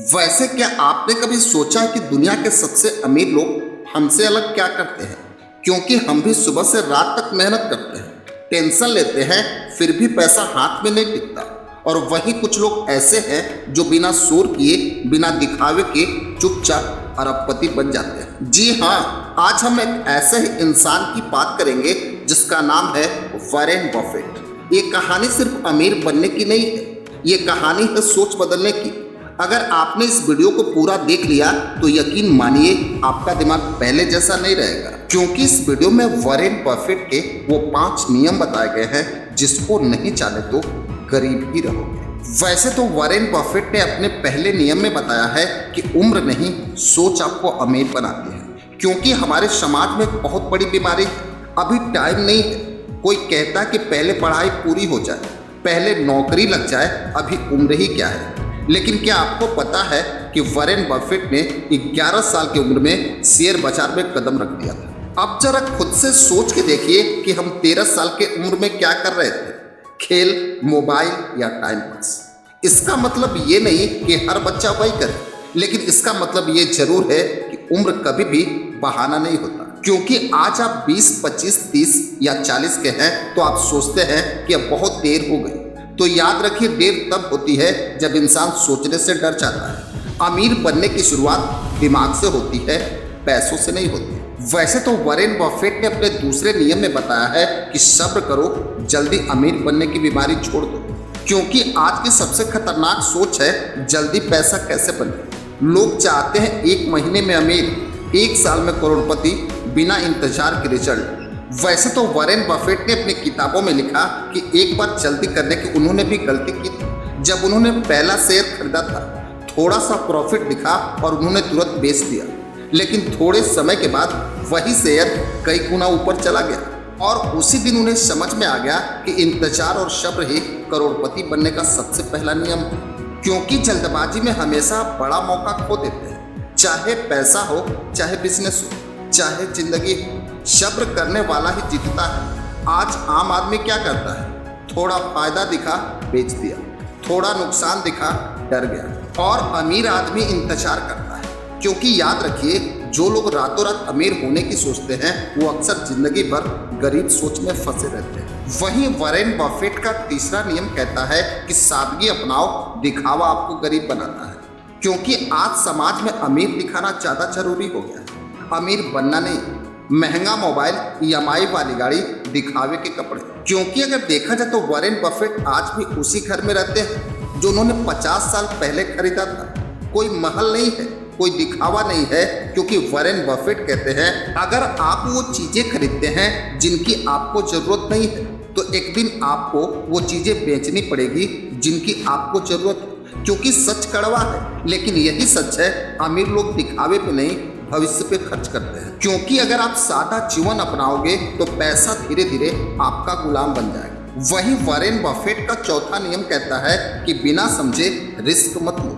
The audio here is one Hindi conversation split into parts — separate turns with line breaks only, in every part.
वैसे क्या आपने कभी सोचा है कि दुनिया के सबसे अमीर लोग हमसे अलग क्या करते हैं? क्योंकि हम भी सुबह से रात तक मेहनत करते हैं, टेंशन लेते हैं, फिर भी पैसा हाथ में नहीं टिकता। और वहीं कुछ लोग ऐसे हैं जो बिना शोर किए, बिना दिखावे के चुपचाप अरबपति बन जाते हैं। जी हाँ, आज हम एक ऐसे ही इंसान की बात करेंगे जिसका नाम है वॉरेन बफेट। ये कहानी सिर्फ अमीर बनने की नहीं है, ये कहानी है सोच बदलने की। अगर आपने इस वीडियो को पूरा देख लिया तो यकीन मानिए आपका दिमाग पहले जैसा नहीं रहेगा, क्योंकि इस वीडियो में वॉरेन बफेट के वो 5 नियम बताए गए हैं जिसको नहीं चाहे तो गरीब ही रहोगे। वैसे तो वॉरेन बफेट ने अपने पहले नियम में बताया है कि उम्र नहीं, सोच आपको अमीर बनाती है। क्योंकि हमारे समाज में एक बहुत बड़ी बीमारी है, अभी टाइम नहीं है। कोई कहता है कि पहले पढ़ाई पूरी हो जाए, पहले नौकरी लग जाए, अभी उम्र ही क्या है। लेकिन क्या आपको पता है कि वॉरेन बफेट ने 11 साल की उम्र में शेयर बाजार में कदम रख दिया था। अब जरा खुद से सोच के देखिए कि हम 13 साल के उम्र में क्या कर रहे थे, खेल, मोबाइल या टाइम पास। इसका मतलब ये नहीं कि हर बच्चा वही करे, लेकिन इसका मतलब ये जरूर है कि उम्र कभी भी बहाना नहीं होता। क्योंकि आज आप 20, 25, 30 या 40 के हैं तो आप सोचते हैं कि अब बहुत देर हो गई। तो याद रखिए, देर तब होती है जब इंसान सोचने से डर जाता है। अमीर बनने की शुरुआत दिमाग से होती है, पैसों से नहीं होती। वैसे तो वॉरेन बफेट ने अपने दूसरे नियम में बताया है कि सब्र करो, जल्दी अमीर बनने की बीमारी छोड़ दो। क्योंकि आज की सबसे खतरनाक सोच है जल्दी पैसा कैसे बने। लोग चाहते हैं 1 महीने में अमीर, 1 साल में करोड़पति, बिना इंतजार के रिजल्ट। वैसे तो वॉरेन बफेट ने अपनी किताबों में लिखा कि एक बार जल्दी करने की उन्होंने भी गलती की थी। जब उन्होंने पहला शेयर खरीदा था, थोड़ा सा प्रॉफिट दिखा और उन्होंने तुरंत बेच दिया। लेकिन थोड़े समय के बाद वही शेयर कई गुना ऊपर चला गया और उसी दिन उन्हें समझ में आ गया कि इंतजार और सब्र ही करोड़पति बनने का सबसे पहला नियम है। क्योंकि जल्दबाजी में हमेशा बड़ा मौका खो देते हैं, चाहे पैसा हो, चाहे बिजनेस हो, चाहे जिंदगी हो। सब्र करने वाला ही जीतता है। आज आम आदमी क्या करता है, थोड़ा फायदा दिखा बेच दिया, थोड़ा नुकसान दिखा डर गया। और अमीर आदमी इंतजार करता है। क्योंकि याद रखिए, जो लोग रातों रात अमीर होने की सोचते हैं वो अक्सर जिंदगी भर गरीब सोच में फंसे रहते हैं। वहीं वॉरेन बफेट का तीसरा नियम कहता है कि सादगी अपनाओ, दिखावा आपको गरीब बनाता है। क्योंकि आज समाज में अमीर दिखाना ज़्यादा जरूरी हो गया है, अमीर बनना नहीं। महंगा मोबाइल, EMI वाली गाड़ी, दिखावे के कपड़े। क्योंकि अगर देखा जाए तो वॉरेन बफेट आज भी उसी घर में रहते हैं जो उन्होंने 50 साल पहले खरीदा था। कोई महल नहीं है, कोई दिखावा नहीं है। क्योंकि वॉरेन बफेट कहते हैं अगर आप वो चीजें खरीदते हैं जिनकी आपको जरूरत नहीं है तो एक दिन आपको वो चीजें बेचनी पड़ेगी जिनकी आपको जरूरत है। क्योंकि सच कड़वा है, लेकिन यही सच है, अमीर लोग दिखावे पे नहीं, भविष्य पे खर्च करते हैं। क्योंकि अगर आप सादा जीवन अपनाओगे तो पैसा धीरे धीरे आपका गुलाम बन जाएगा। वहीं वॉरेन बफेट का चौथा नियम कहता है कि बिना समझे रिस्क मत लो,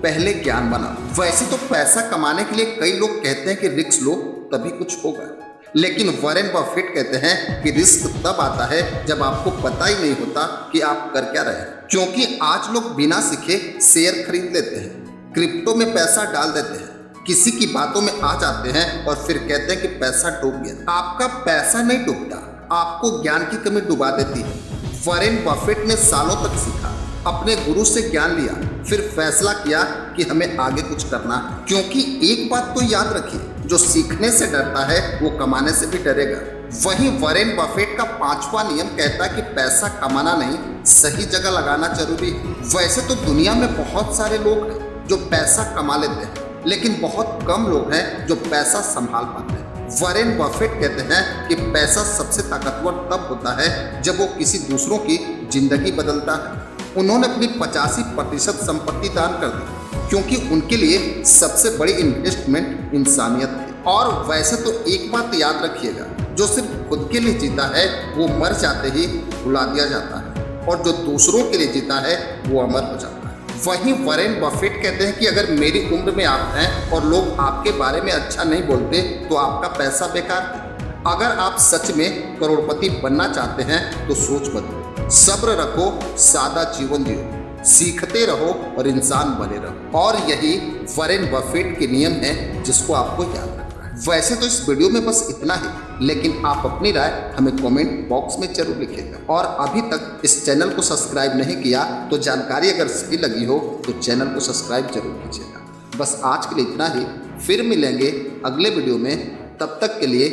पहले ज्ञान बनाओ। वैसे तो पैसा कमाने के लिए कई लोग कहते हैं कि रिस्क लो तभी कुछ होगा, लेकिन वॉरेन बफेट कहते हैं कि रिस्क तब आता है जब आपको पता ही नहीं होता कि आप कर क्या रहे हैं। क्योंकि आज लोग बिना सीखे शेयर खरीद लेते हैं, क्रिप्टो में पैसा डाल देते हैं, किसी की बातों में आ जाते हैं और फिर कहते हैं कि पैसा डूब गया। आपका पैसा नहीं डूबता, आपको ज्ञान की कमी डुबा देती है। वॉरेन बफेट ने सालों तक सीखा, अपने गुरु से ज्ञान लिया, फिर फैसला किया कि हमें आगे कुछ करना है। क्योंकि एक बात तो याद रखिए, जो सीखने से डरता है वो कमाने से भी डरेगा। वहीं वॉरेन बफेट का 5वां नियम कहता है कि पैसा कमाना नहीं, सही जगह लगाना जरूरी है। वैसे तो दुनिया में बहुत सारे लोग हैं जो पैसा कमा लेते हैं, लेकिन बहुत कम लोग हैं जो पैसा संभाल पाते हैं। वॉरेन बफेट कहते हैं कि पैसा सबसे ताकतवर तब होता है जब वो किसी दूसरों की जिंदगी बदलता है। उन्होंने अपनी 85% संपत्ति दान कर दी, क्योंकि उनके लिए सबसे बड़ी इन्वेस्टमेंट इंसानियत थी। और वैसे तो एक बात याद रखिएगा, जो सिर्फ खुद के लिए जीता है वो मर जाते ही भुला दिया जाता है, और जो दूसरों के लिए जीता है वो अमर हो जाता है। वहीं वॉरेन बफेट कहते हैं कि अगर मेरी उम्र में आप हैं और लोग आपके बारे में अच्छा नहीं बोलते तो आपका पैसा बेकार है। अगर आप सच में करोड़पति बनना चाहते हैं तो सोच बदलो, सब्र रखो, सादा जीवन जियो, सीखते रहो और इंसान बने रहो। और यही वॉरेन बफेट के नियम है जिसको आपको याद रखना है। वैसे तो इस वीडियो में बस इतना ही, लेकिन आप अपनी राय हमें कमेंट बॉक्स में जरूर लिखिएगा। और अभी तक इस चैनल को सब्सक्राइब नहीं किया तो जानकारी अगर सही लगी हो तो चैनल को सब्सक्राइब जरूर कीजिएगा। बस आज के लिए इतना ही, फिर मिलेंगे अगले वीडियो में। तब तक के लिए